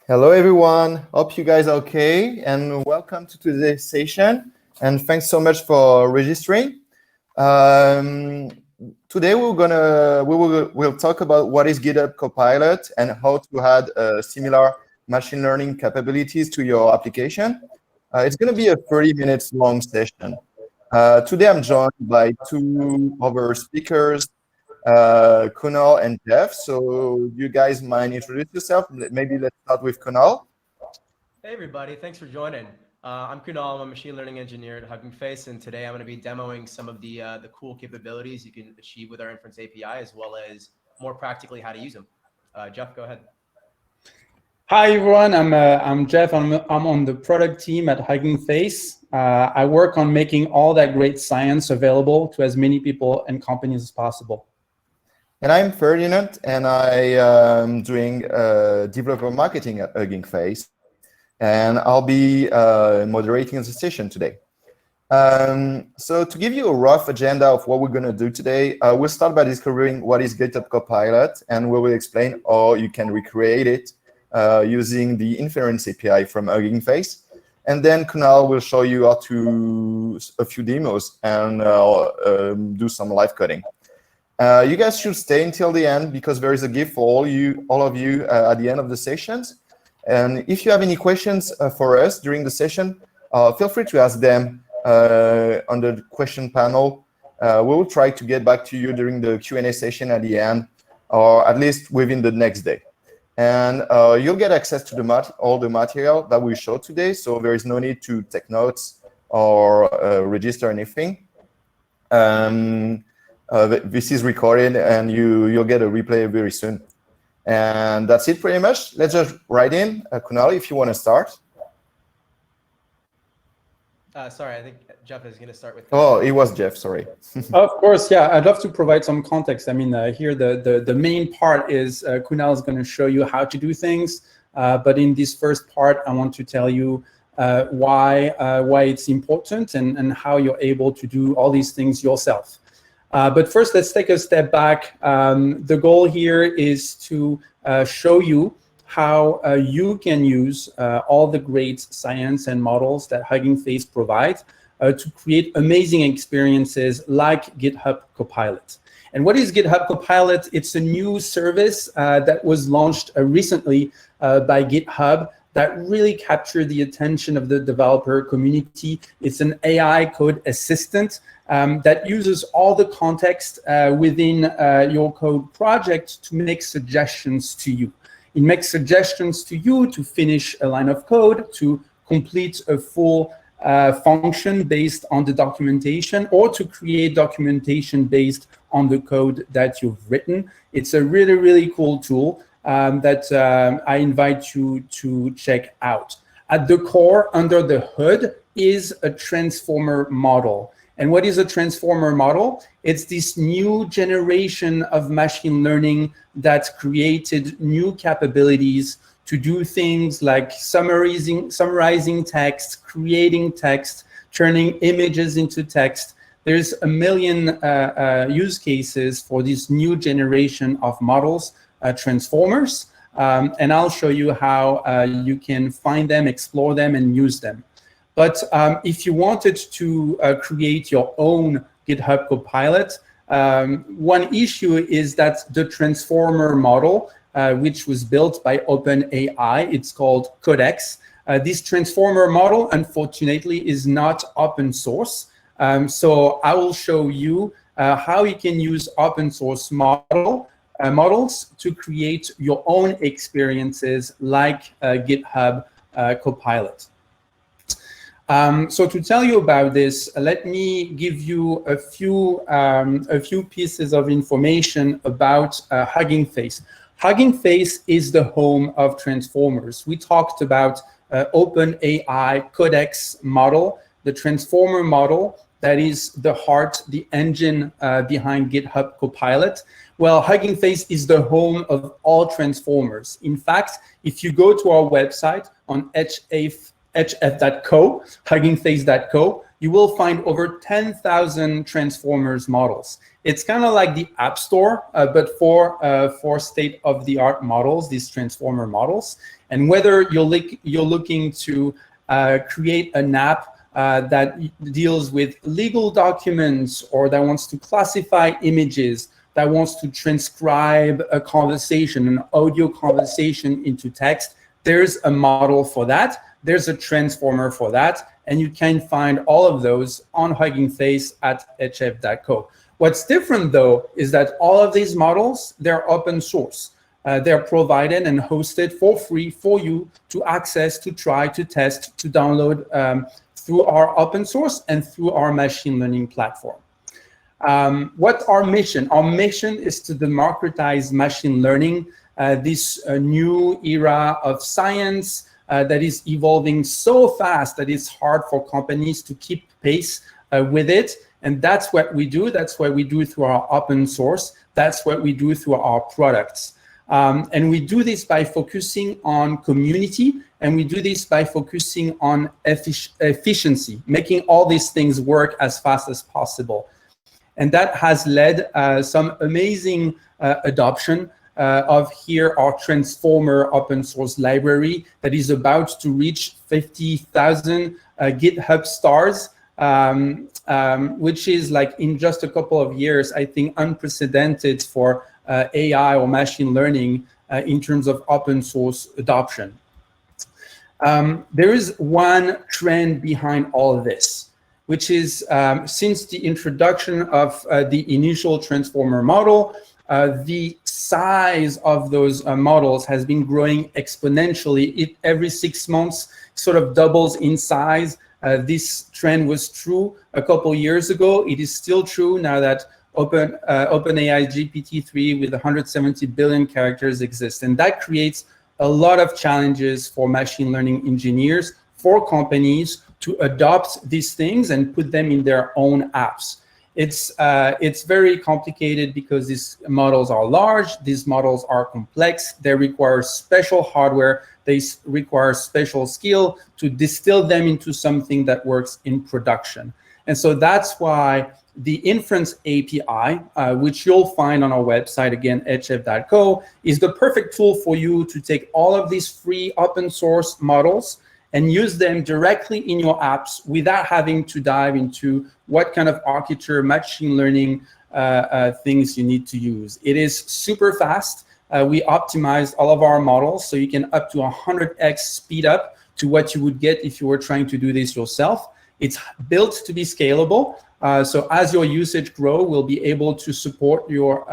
Hello, everyone. Hope you guys are okay, and welcome to today's session. And thanks so much for registering. Today we'll talk about what is GitHub Copilot and how to add similar machine learning capabilities to your application. It's going to be a 30 minutes long session. Today I'm joined by two other speakers, Kunal and Jeff. So you guys mind introduce yourself? Maybe let's start with Kunal. Hey everybody, thanks for joining. I'm Kunal, I'm a machine learning engineer at Hugging Face, and today I'm going to be demoing some of the cool capabilities you can achieve with our Inference API, as well as more practically how to use them. Jeff, go ahead. Hi everyone, I'm Jeff. I'm on the product team at Hugging Face. I work on making all that great science available to as many people and companies as possible. And I'm Ferdinand, and I am doing developer marketing at Hugging Face, and I'll be moderating the session today. So to give you a rough agenda of what we're going to do today, we'll start by discovering what is GitHub Copilot, and we will explain how you can recreate it using the Inference API from Hugging Face. And then Kunal will show you how to a few demos and do some live coding. You guys should stay until the end because there is a gift for all of you at the end of the sessions. And if you have any questions for us during the session, feel free to ask them on the question panel. We will try to get back to you during the Q&A session at the end, or at least within the next day. And you'll get access to all the material that we showed today, so there is no need to take notes or register anything. This is recorded, and you'll get a replay very soon. And that's it pretty much. Let's just right in. Kunal, if you want to start. Sorry, I think Jeff is going to start with. Oh, it was Jeff, sorry. Of course, yeah, I'd love to provide some context. I mean, here the main part is Kunal is going to show you how to do things. But in this first part, I want to tell you why it's important and how you're able to do all these things yourself. But first, let's take a step back. The goal here is to show you how you can use all the great science and models that Hugging Face provides to create amazing experiences like GitHub Copilot. And what is GitHub Copilot? It's a new service that was launched recently by GitHub that really captured the attention of the developer community. It's an AI code assistant that uses all the context within your code project to make suggestions to you. It makes suggestions to you to finish a line of code, to complete a full function based on the documentation, or to create documentation based on the code that you've written. It's a really, really cool tool that I invite you to check out. At the core, under the hood, is a transformer model. And what is a transformer model? It's this new generation of machine learning that's created new capabilities to do things like summarizing text, creating text, turning images into text. There's a million use cases for this new generation of models, transformers, and I'll show you how you can find them, explore them, and use them. But if you wanted to create your own GitHub Copilot, one issue is that the transformer model, which was built by OpenAI, it's called Codex. This transformer model, unfortunately, is not open source. So I will show you how you can use open source models to create your own experiences like GitHub Copilot. So to tell you about this, let me give you a few pieces of information about Hugging Face. Hugging Face is the home of transformers. We talked about OpenAI Codex model, the transformer model that is the heart, the engine behind GitHub Copilot. Well, Hugging Face is the home of all transformers. In fact, if you go to our website on hf.co, huggingface.co, you will find over 10,000 transformers models. It's kind of like the App Store, but for state-of-the-art models, these transformer models. And whether you're looking to create an app that deals with legal documents, or that wants to classify images, that wants to transcribe a conversation, an audio conversation into text, there's a model for that. There's a transformer for that. And you can find all of those on Hugging Face at hf.co. What's different, though, is that all of these models, they're open source. They're provided and hosted for free for you to access, to try, to test, to download through our open source and through our machine learning platform. What's our mission? Our mission is to democratize machine learning, this new era of science that is evolving so fast that it's hard for companies to keep pace with it. And that's what we do. That's what we do through our open source. That's what we do through our products. And we do this by focusing on community, and we do this by focusing on efficiency, making all these things work as fast as possible. And that has led some amazing adoption of here our Transformer open source library that is about to reach 50,000 GitHub stars, which is, like, in just a couple of years, I think unprecedented for AI or machine learning in terms of open source adoption. There is one trend behind all of this, which is since the introduction of the initial transformer model, the size of those models has been growing exponentially. Every 6 months sort of doubles in size. This trend was true a couple years ago. It is still true now that OpenAI GPT-3 with 170 billion characters exists. And that creates a lot of challenges for machine learning engineers, for companies to adopt these things and put them in their own apps. It's very complicated because these models are large, these models are complex, they require special hardware, they require special skill to distill them into something that works in production. And so that's why the Inference API, which you'll find on our website, again, hf.co, is the perfect tool for you to take all of these free open source models and use them directly in your apps without having to dive into what kind of architecture, machine learning things you need to use. It is super fast. We optimized all of our models, so you can up to 100x speed up to what you would get if you were trying to do this yourself. It's built to be scalable. So as your usage grow, we'll be able to support your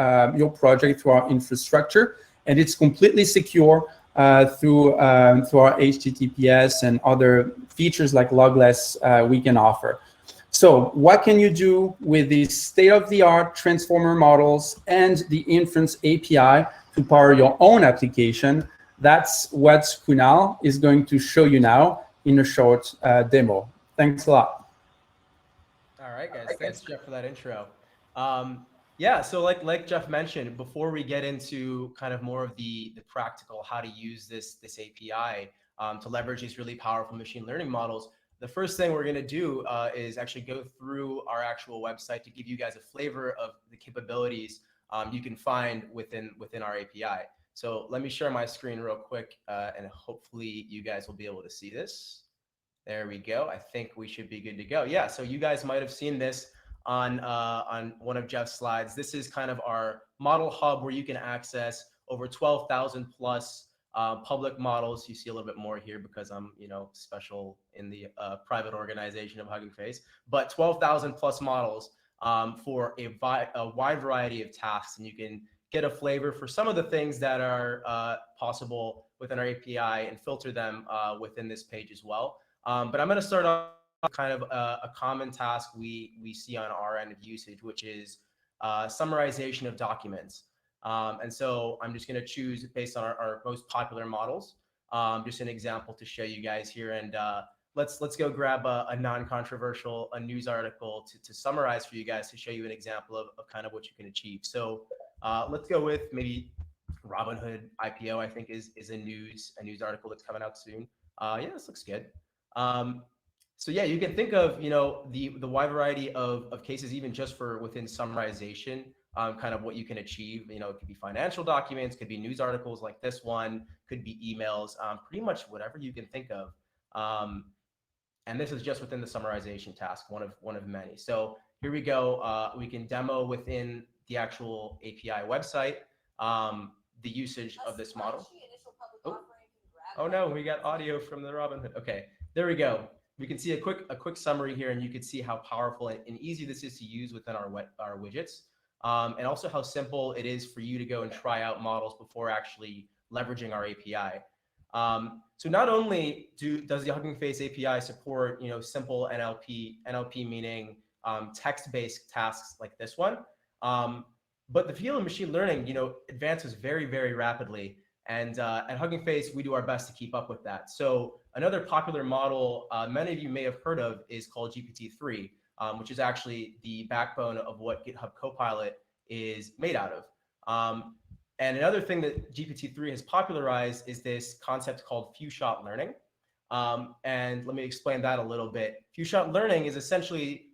project through our infrastructure. And it's completely secure through our HTTPS and other features like logless we can offer. So what can you do with these state-of-the-art transformer models and the Inference API to power your own application? That's what Kunal is going to show you now in a short demo. Thanks a lot. All right, guys. Thanks, Jeff, for that intro. Yeah, so like Jeff mentioned, before we get into kind of more of the practical how to use this API to leverage these really powerful machine learning models, the first thing we're going to do is actually go through our actual website to give you guys a flavor of the capabilities you can find within our API. So let me share my screen real quick, and hopefully you guys will be able to see this. There we go. I think we should be good to go. Yeah, so you guys might have seen this on one of Jeff's slides. This is kind of our model hub where you can access over 12,000 plus public models. You see a little bit more here because I'm, special in the private organization of Hugging Face, but 12,000 plus models for a wide variety of tasks, and you can get a flavor for some of the things that are possible within our API and filter them within this page as well. But I'm going to start off kind of a common task we see on our end of usage, which is summarization of documents. And so I'm just going to choose based on our most popular models, just an example to show you guys here. And let's go grab a non-controversial news article to summarize for you guys to show you an example of kind of what you can achieve. So let's go with maybe Robinhood IPO, I think is a news article that's coming out soon. Yeah, this looks good. So yeah, you can think of, the wide variety of cases, even just for within summarization, kind of what you can achieve. It could be financial documents, could be news articles like this one, could be emails, pretty much whatever you can think of. And this is just within the summarization task, one of many. So here we go. We can demo within the actual API website the usage of this model. Oh no, we got audio from the Robinhood. Okay, there we go. We can see a quick summary here, and you can see how powerful and easy this is to use within our widgets, and also how simple it is for you to go and try out models before actually leveraging our API. So not only does the Hugging Face API support simple NLP meaning text-based tasks like this one, but the field of machine learning advances very rapidly. And at Hugging Face, we do our best to keep up with that. So another popular model many of you may have heard of is called GPT-3, which is actually the backbone of what GitHub Copilot is made out of. And another thing that GPT-3 has popularized is this concept called few-shot learning. And let me explain that a little bit. Few-shot learning is essentially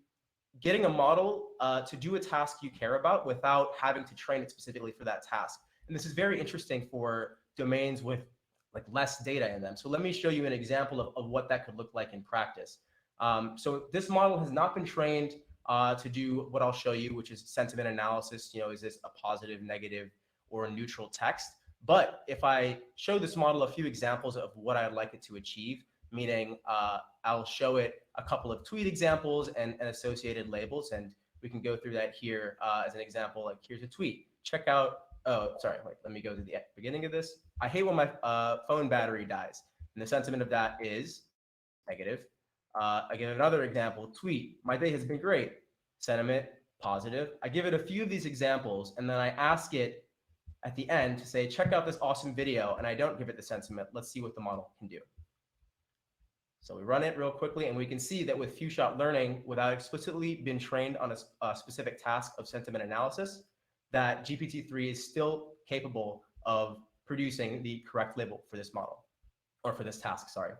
getting a model to do a task you care about without having to train it specifically for that task. And this is very interesting for domains with like less data in them. So let me show you an example of what that could look like in practice. So this model has not been trained to do what I'll show you, which is sentiment analysis. Is this a positive, negative, or a neutral text? But if I show this model a few examples of what I'd like it to achieve, meaning I'll show it a couple of tweet examples and associated labels, and we can go through that here as an example. Like here's a tweet. Check out. Oh, sorry. Wait, let me go to the beginning of this. I hate when my phone battery dies, and the sentiment of that is negative. I give another example. Tweet. My day has been great. Sentiment positive. I give it a few of these examples, and then I ask it at the end to say, check out this awesome video, and I don't give it the sentiment. Let's see what the model can do. So we run it real quickly, and we can see that with few-shot learning, without explicitly being trained on a specific task of sentiment analysis, that GPT-3 is still capable of producing the correct label for this model, or for this task, sorry.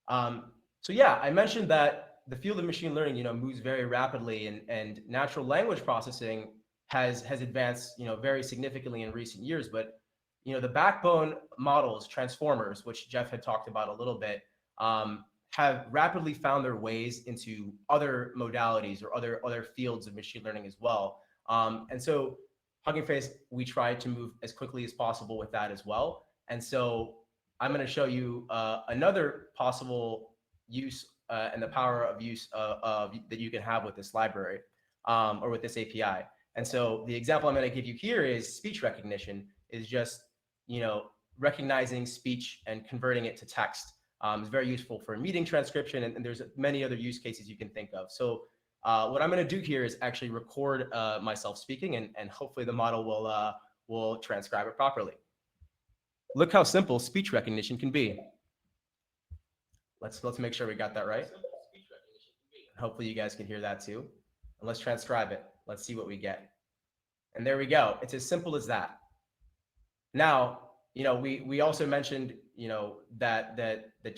So yeah, I mentioned that the field of machine learning, moves very rapidly, and natural language processing has advanced, very significantly in recent years. But, the backbone models, transformers, which Jeff had talked about a little bit, have rapidly found their ways into other modalities or other fields of machine learning as well. And so Hugging Face, we try to move as quickly as possible with that as well. And so I'm going to show you another possible use and the power of use that you can have with this library or with this API. And so the example I'm going to give you here is speech recognition, is just recognizing speech and converting it to text. It's very useful for meeting transcription, and there's many other use cases you can think of. So what I'm going to do here is actually record myself speaking, and hopefully the model will transcribe it properly. Look how simple speech recognition can be. Let's make sure we got that right. Hopefully you guys can hear that too. And let's transcribe it. Let's see what we get. And there we go. It's as simple as that. Now, we also mentioned, that the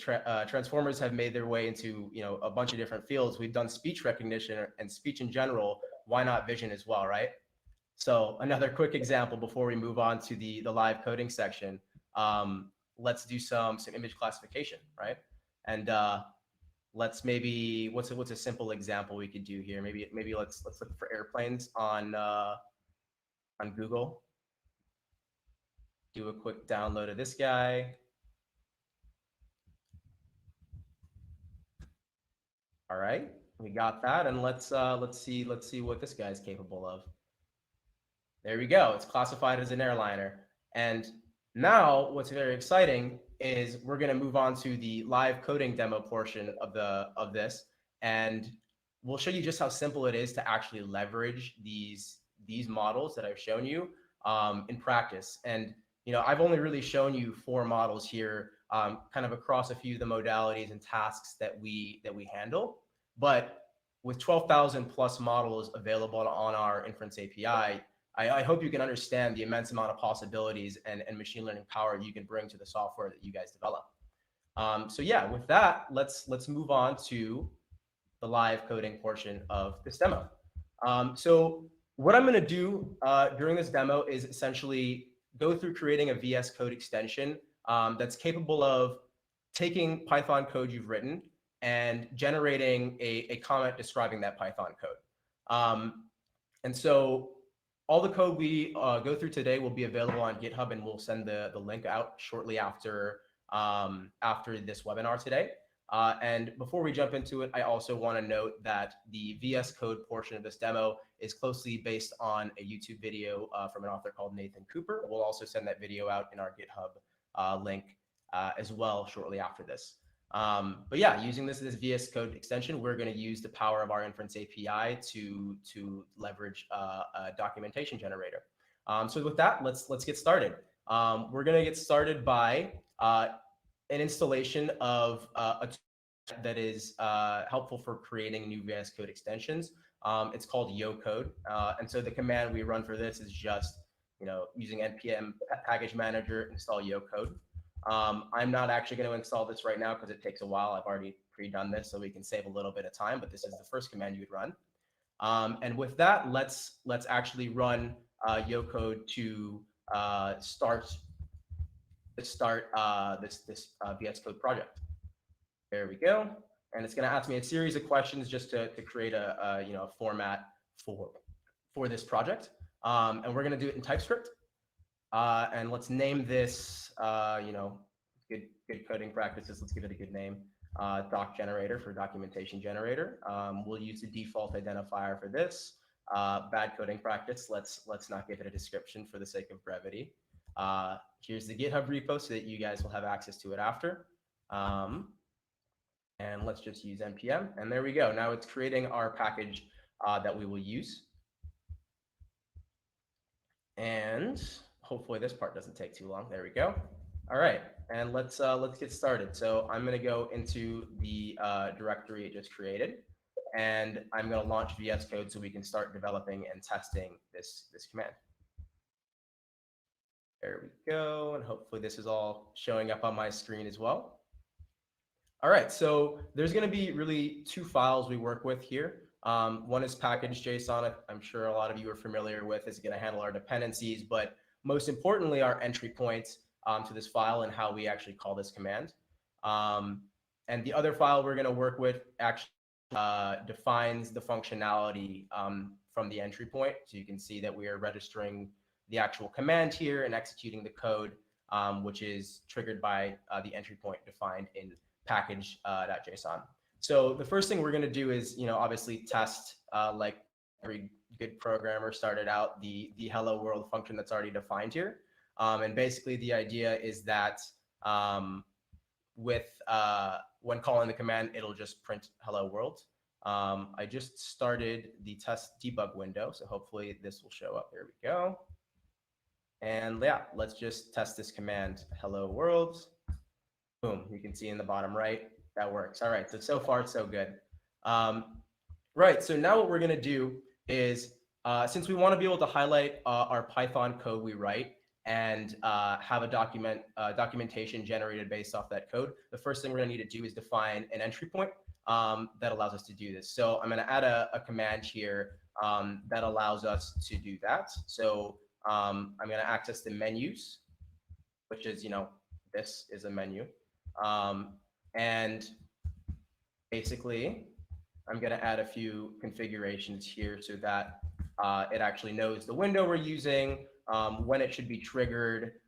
transformers have made their way into, a bunch of different fields. We've done speech recognition and speech in general. Why not vision as well, right? So another quick example before we move on to the live coding section. Let's do some image classification, right? And let's maybe, what's a simple example we could do here? Maybe let's look for airplanes on Google. Do a quick download of this guy. All right, we got that, and let's see what this guy's capable of. There we go. It's classified as an airliner. And now what's very exciting is we're going to move on to the live coding demo portion of this, and we'll show you just how simple it is to actually leverage these models that I've shown you in practice. And I've only really shown you 4 models here, kind of across a few of the modalities and tasks that we handle. But with 12,000 plus models available on our Inference API, I hope you can understand the immense amount of possibilities and machine learning power you can bring to the software that you guys develop. So yeah, with that, let's move on to the live coding portion of this demo. So what I'm going to do during this demo is essentially go through creating a VS Code extension that's capable of taking Python code you've written and generating a comment describing that Python code. And so all the code we go through today will be available on GitHub, and we'll send the link out shortly after this webinar today. And before we jump into it, I also want to note that the VS Code portion of this demo is closely based on a YouTube video from an author called Nathan Cooper. We'll also send that video out in our GitHub link as well shortly after this. But yeah, using this VS Code extension, we're going to use the power of our Inference API to leverage a documentation generator. So with that, let's get started. We're going to get started by an installation of a tool that is helpful for creating new VS Code extensions. It's called YoCode, and so the command we run for this is just using npm package manager install YoCode. I'm not actually going to install this right now because it takes a while. I've already pre-done this, so we can save a little bit of time. But this is the first command you would run. And with that, let's actually run YoCode to start this VS Code project. There we go. And it's going to ask me a series of questions just to create a format for this project. And we're going to do it in TypeScript. And let's name this, good coding practices. Let's give it a good name. Doc generator for documentation generator. We'll use the default identifier for this. Bad coding practice. Let's not give it a description for the sake of brevity. Here's the GitHub repo so that you guys will have access to it after. And let's just use npm. And there we go. Now it's creating our package that we will use. And hopefully this part doesn't take too long. There we go. All right, and let's get started. So I'm going to go into the directory it just created, and I'm going to launch VS Code so we can start developing and testing this command. There we go, and hopefully this is all showing up on my screen as well. All right, so there's going to be really two files we work with here. One is package.json. I'm sure a lot of you are familiar with. It's going to handle our dependencies, but most importantly, our entry points to this file and how we actually call this command. And the other file we're going to work with actually defines the functionality from the entry point. So you can see that we are registering the actual command here and executing the code, which is triggered by the entry point defined in package.json. So the first thing we're going to do is, obviously test, like every good programmer started out, the hello world function that's already defined here. And basically the idea is that when calling the command, it'll just print hello world. I just started the test debug window, so hopefully this will show up. There we go. And yeah, let's just test this command, hello world. Boom, you can see in the bottom right, that works. All right, so far so good. Right, so now what we're gonna do is, since we wanna be able to highlight our Python code we write and have a documentation generated based off that code, the first thing we're gonna need to do is define an entry point that allows us to do this. So I'm gonna add a command here that allows us to do that. So I'm gonna access the menus, which is, this is a menu. And basically, I'm going to add a few configurations here so that it actually knows the window we're using, when it should be triggered,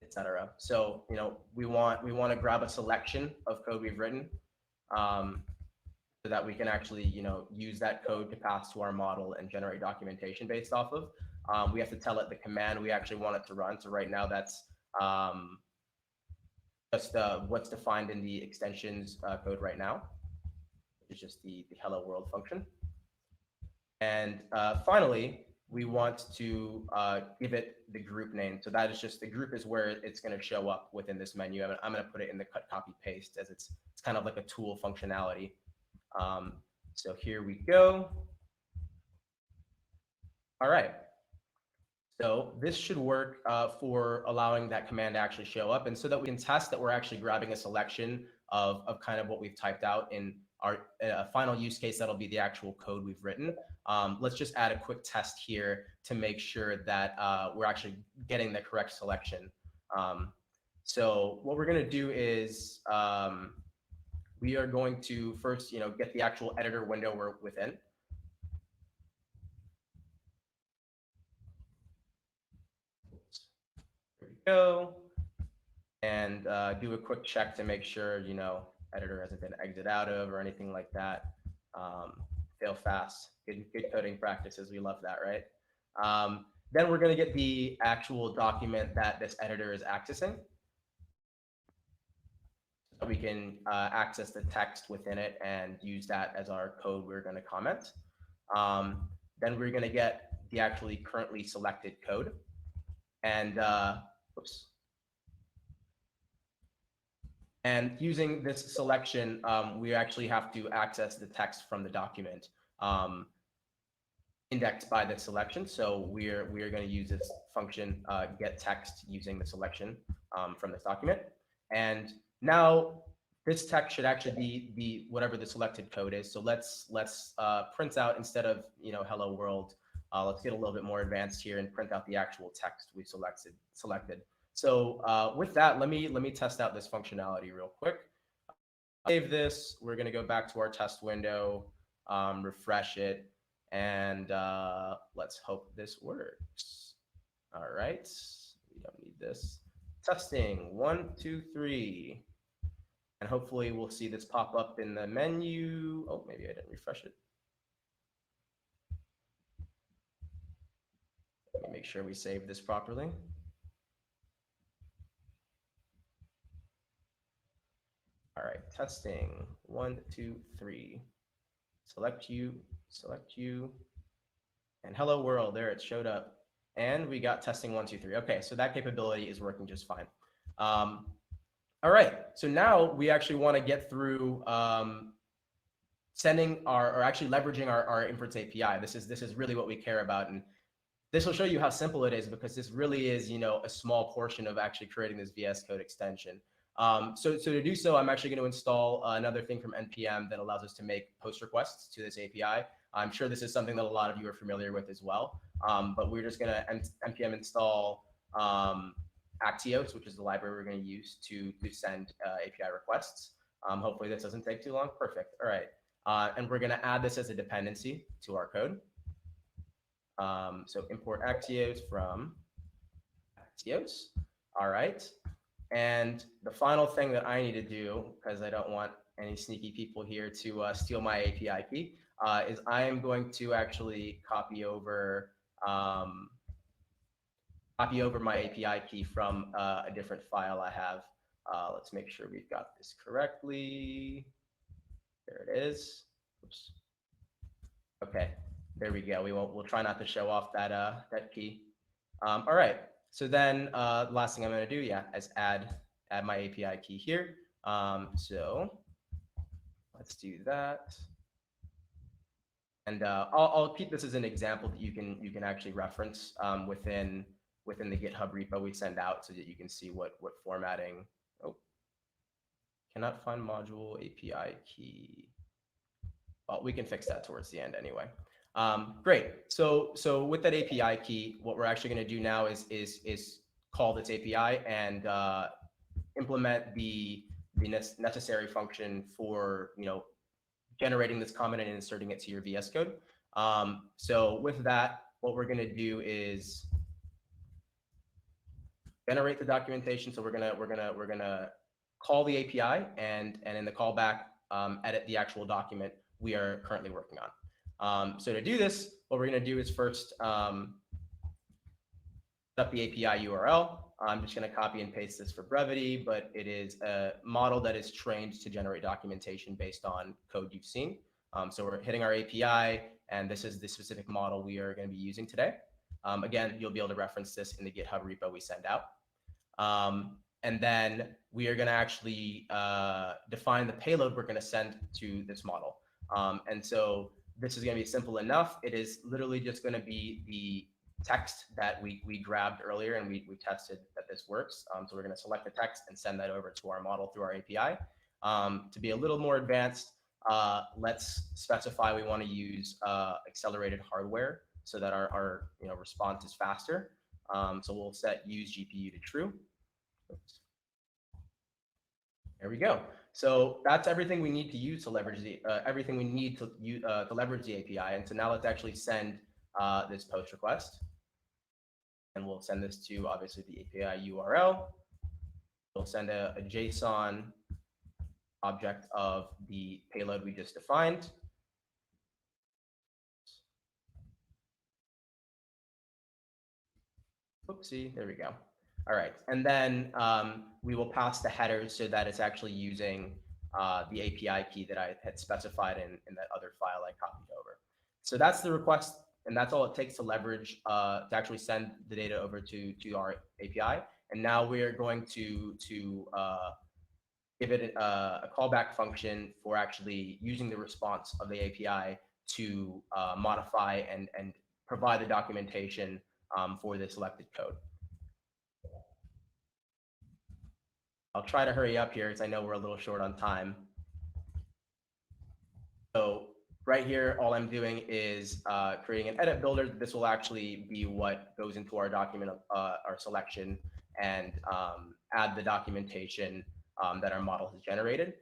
etc. So, we want to grab a selection of code we've written so that we can actually, use that code to pass to our model and generate documentation based off of. We have to tell it the command we actually want it to run. So right now that's just what's defined in the extensions code right now. It's just the hello world function. And finally, we want to give it the group name. So that is just, the group is where it's going to show up within this menu. I'm going to put it in the cut, copy, paste, as it's kind of like a tool functionality. So here we go. All right. So this should work for allowing that command to actually show up, and so that we can test that we're actually grabbing a selection of kind of what we've typed out in our final use case, that'll be the actual code we've written. Let's just add a quick test here to make sure that we're actually getting the correct selection. So what we're going to do is we are going to first, get the actual editor window we're within. There we go. And do a quick check to make sure, editor hasn't been exited out of or anything like that. Fail fast. Good coding practices. We love that, right? Then we're going to get the actual document that this editor is accessing. So we can access the text within it and use that as our code we're going to comment. Then we're going to get the actually currently selected code. And oops. And using this selection, we actually have to access the text from the document indexed by the selection. So we're going to use this function get text using the selection from this document. And now this text should actually be whatever the selected code is. So let's print out, instead of hello world, let's get a little bit more advanced here and print out the actual text we selected. So with that, let me test out this functionality real quick. Save this. We're going to go back to our test window, refresh it, and let's hope this works. All right. We don't need this. Testing 1, 2, 3. And hopefully we'll see this pop up in the menu. Oh, maybe I didn't refresh it. Let me make sure we save this properly. All right, testing 1, 2, 3. Select you, and hello world. There, it showed up, and we got testing 1, 2, 3. Okay, so that capability is working just fine. All right, so now we actually want to get through sending or actually leveraging our inference API. This is really what we care about, and this will show you how simple it is, because this really is a small portion of actually creating this VS Code extension. So to do so, I'm actually going to install another thing from NPM that allows us to make post requests to this API. I'm sure this is something that a lot of you are familiar with as well. But we're just going to NPM install Axios, which is the library we're going to use to send API requests. Hopefully this doesn't take too long. Perfect. All right. And we're going to add this as a dependency to our code. So import Axios from Axios. All right. And the final thing that I need to do, because I don't want any sneaky people here to steal my API key, is I am going to actually copy over my API key from a different file I have. Let's make sure we've got this correctly. There it is. Oops. Okay, there we go. We'll try not to show off that key. All right. So then the last thing I'm going to do, is add my API key here. So let's do that. And I'll keep this as an example that you can actually reference within the GitHub repo we send out, so that you can see what formatting. Oh, cannot find module API key. Well, we can fix that towards the end anyway. Great. So with that API key, what we're actually going to do now is call this API and implement the necessary function for generating this comment and inserting it to your VS Code. So with that, what we're going to do is generate the documentation. So we're gonna call the API and in the callback edit the actual document we are currently working on. So to do this, what we're going to do is first set up the API URL. I'm just going to copy and paste this for brevity, but it is a model that is trained to generate documentation based on code you've seen. So we're hitting our API, and this is the specific model we are going to be using today. Again, you'll be able to reference this in the GitHub repo we send out. And then we are going to actually define the payload we're going to send to this model. And so this is going to be simple enough. It is literally just going to be the text that we grabbed earlier, and we tested that this works. So we're going to select the text and send that over to our model through our API. To be a little more advanced, let's specify we want to use accelerated hardware so that our response is faster. So we'll set use GPU to true. Oops. There we go. So that's everything we need to use to leverage the everything we need to use, to leverage the API. And so now let's actually send this post request, and we'll send this to obviously the API URL. We'll send a JSON object of the payload we just defined. Oopsie, there we go. All right, and then we will pass the headers so that it's actually using the API key that I had specified in that other file I copied over. So that's the request, and that's all it takes to leverage to actually send the data over to our API. And now we're going to give it a callback function for actually using the response of the API to modify and provide the documentation for the selected code. I'll try to hurry up here because I know we're a little short on time. So right here, all I'm doing is creating an edit builder. This will actually be what goes into our document, our selection, and add the documentation that our model has generated.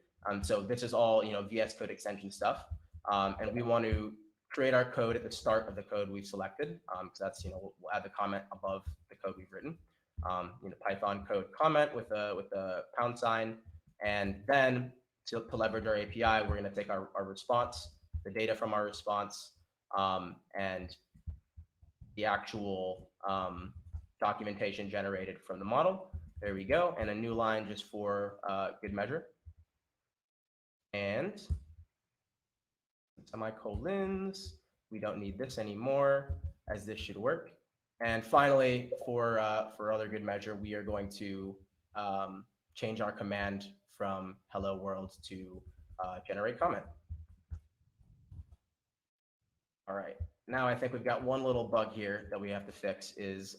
So this is all VSCode extension stuff, and we want to create our code at the start of the code we've selected. So that's we'll add the comment above the code we've written. Python code comment with a pound sign, and then to leverage our API, we're going to take our response, the data from our response, and the actual documentation generated from the model. There we go, and a new line just for good measure. And semicolons, we don't need this anymore, as this should work. And finally, for other good measure, we are going to change our command from hello world to generate comment. All right, now I think we've got one little bug here that we have to fix is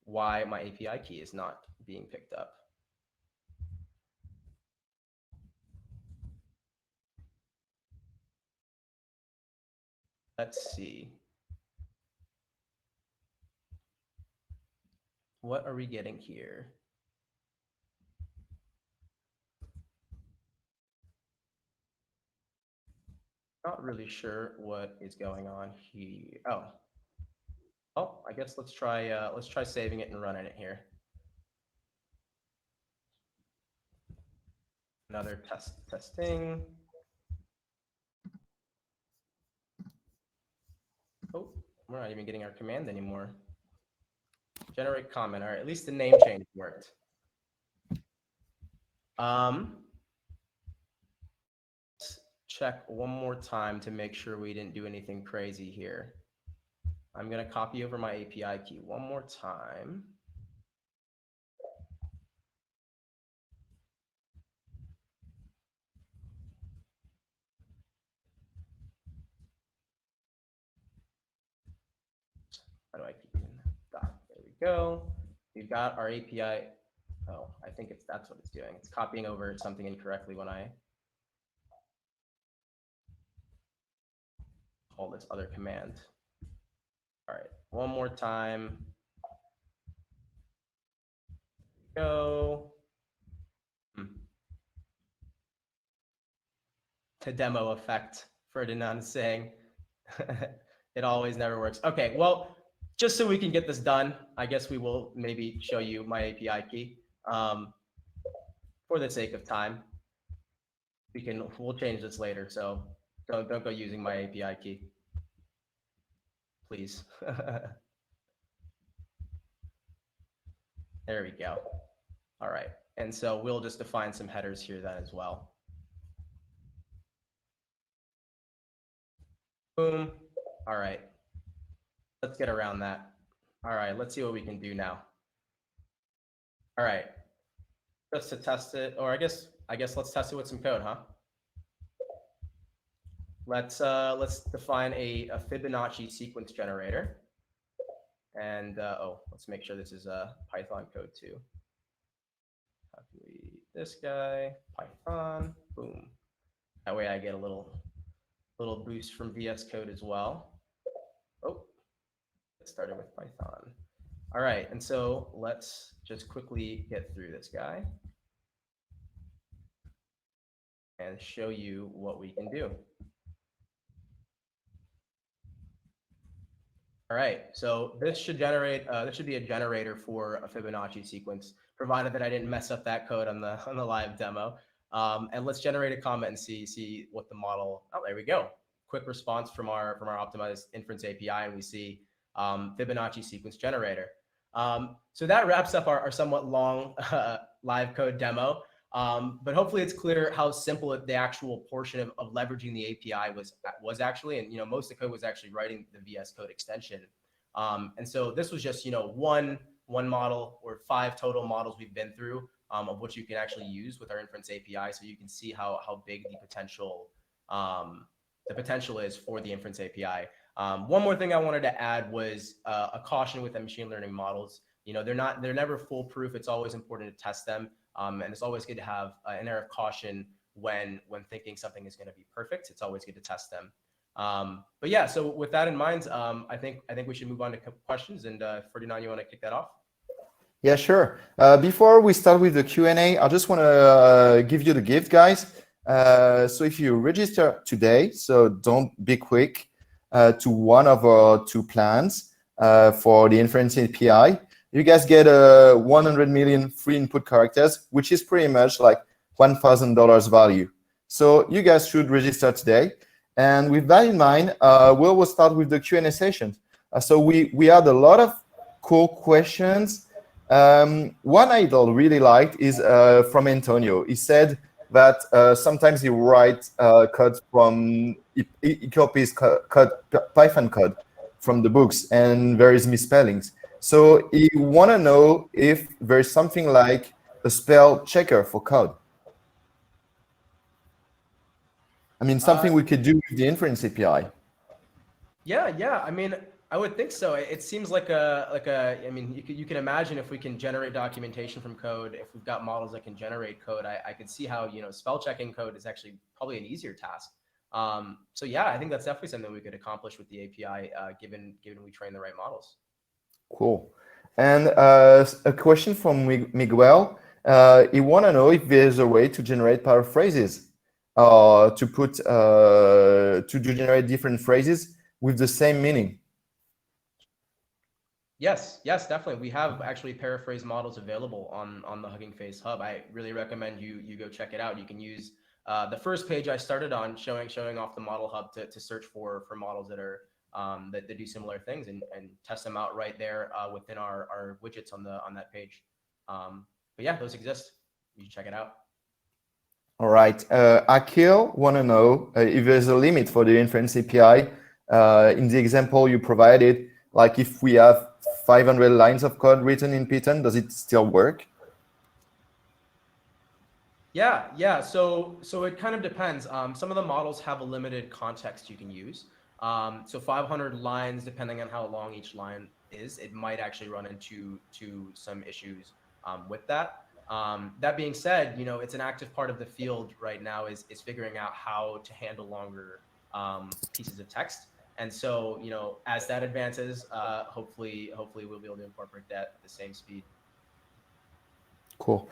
why my API key is not being picked up. Let's see. What are we getting here? Not really sure what is going on here. Oh, I guess let's try saving it and running it here. Another testing. Oh, we're not even getting our command anymore. Generate comment. All right, at least the name change worked. Let's check one more time to make sure we didn't do anything crazy here. I'm going to copy over my API key one more time. How do I keep it in dot? There we go. We've got our API. Oh, I think that's what it's doing. It's copying over something incorrectly when I call this other command. All right, one more time. Go. The demo effect, Ferdinand is saying. It always never works. Okay, well, just so we can get this done, I guess we will maybe show you my API key. For the sake of time, we'll change this later. So don't go using my API key, please. There we go. All right, and so we'll just define some headers here then as well. Boom. All right, let's get around that. All right, let's see what we can do now. All right, just to test it, or I guess let's test it with some code, huh? Let's define a Fibonacci sequence generator, and let's make sure this is a Python code too. How can we this guy Python? Boom. That way I get a little boost from VS Code as well. Oh, it started with Python. All right, and so let's just quickly get through this guy and show you what we can do. All right, so this should generate. This should be a generator for a Fibonacci sequence, provided that I didn't mess up that code on the live demo. And let's generate a comment and see what the model. Oh, there we go. Quick response from our optimized inference API, and we see Fibonacci sequence generator. So that wraps up our somewhat long live code demo. But hopefully it's clear how simple the actual portion of leveraging the API was actually, and most of the code was actually writing the VS Code extension. And so this was just one model or 5 total models we've been through, of which you can actually use with our inference API, so you can see how big the potential is for the inference API. One more thing I wanted to add was a caution with the machine learning models. They're never foolproof. It's always important to test them. And it's always good to have an air of caution when thinking something is going to be perfect. It's always good to test them. But yeah, so with that in mind, I think we should move on to questions. And Ferdinand, you want to kick that off? Yeah, sure. Before we start with the Q&A, I just want to give you the gift, guys. So if you register today, so don't be quick, to one of our 2 plans for the inference API, you guys get 100 million free input characters, which is pretty much like $1,000 value. So you guys should register today. And with that in mind, we'll start with the Q&A session. So we had a lot of cool questions. One I really liked is from Antonio. He said that sometimes he writes code from, he copies Python code from the books, and there is misspellings. So you want to know if there's something like a spell checker for code. I mean, something we could do with the inference API. Yeah. I mean, I would think so. It seems like I mean, you can imagine if we can generate documentation from code, if we've got models that can generate code, I could see how, spell checking code is actually probably an easier task. So yeah, I think that's definitely something we could accomplish with the API, given we train the right models. Cool. And a question from Miguel. He want to know if there's a way to generate paraphrases, to generate different phrases with the same meaning. Yes, definitely. We have actually paraphrase models available on the Hugging Face Hub. I really recommend you go check it out. You can use the first page I started on, showing off the model hub to search for models that are that do similar things and test them out right there within our widgets on that page. But yeah, those exist. You should check it out. All right. Akil want to know if there's a limit for the inference API. In the example you provided, like if we have 500 lines of code written in Python, does it still work? Yeah. So it kind of depends. Some of the models have a limited context you can use. So 500 lines, depending on how long each line is, it might actually run into some issues with that. That being said, it's an active part of the field right now is figuring out how to handle longer pieces of text. And so, as that advances, hopefully we'll be able to incorporate that at the same speed. Cool.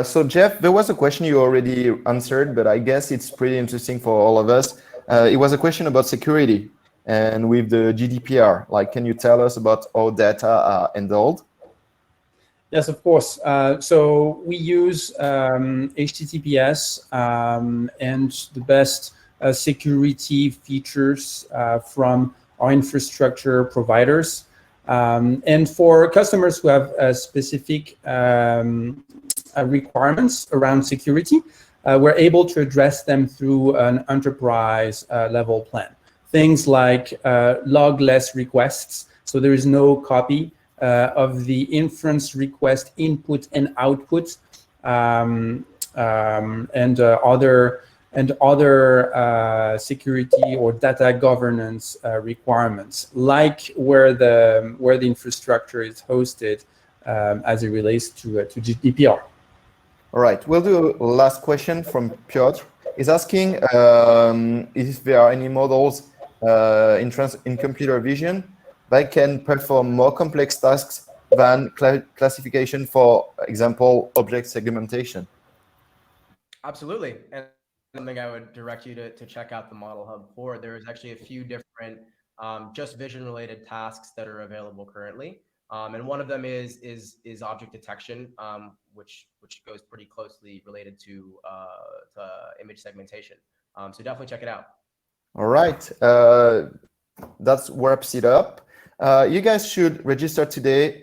So Jeff, there was a question you already answered, but I guess it's pretty interesting for all of us. It was a question about security and with the GDPR. Like, can you tell us about how data are handled? Yes, of course. So we use HTTPS and the best security features from our infrastructure providers. And for customers who have specific requirements around security, we're able to address them through an enterprise level plan. Things like logless requests, so there is no copy of the inference request input and output, and other security or data governance requirements, like where the infrastructure is hosted as it relates to GDPR. All right, we'll do a last question from Piotr. is asking if there are any models in computer vision that can perform more complex tasks than classification, for example, object segmentation. Absolutely. And something I would direct you to check out the Model Hub for. There is actually a few different just vision related tasks that are available currently. And one of them is object detection, which goes pretty closely related to image segmentation. So definitely check it out. All right, that wraps it up. You guys should register today.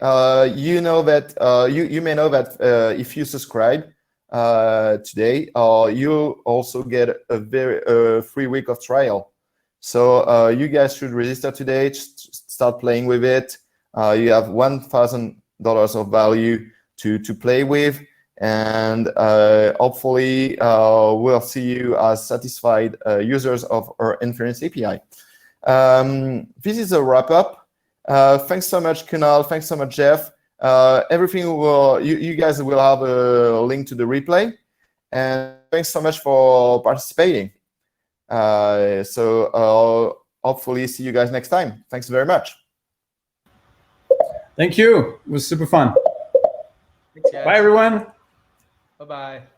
You know that you may know that if you subscribe today, you also get a very free week of trial. So you guys should register today. Start playing with it. You have $1,000 of value to play with, and hopefully we'll see you as satisfied users of our Inference API. This is a wrap up. Thanks so much, Kunal. Thanks so much, Jeff. Everything will, you guys will have a link to the replay. And thanks so much for participating. So hopefully see you guys next time. Thanks very much. Thank you. It was super fun. Thanks, guys. Bye, everyone. Bye-bye.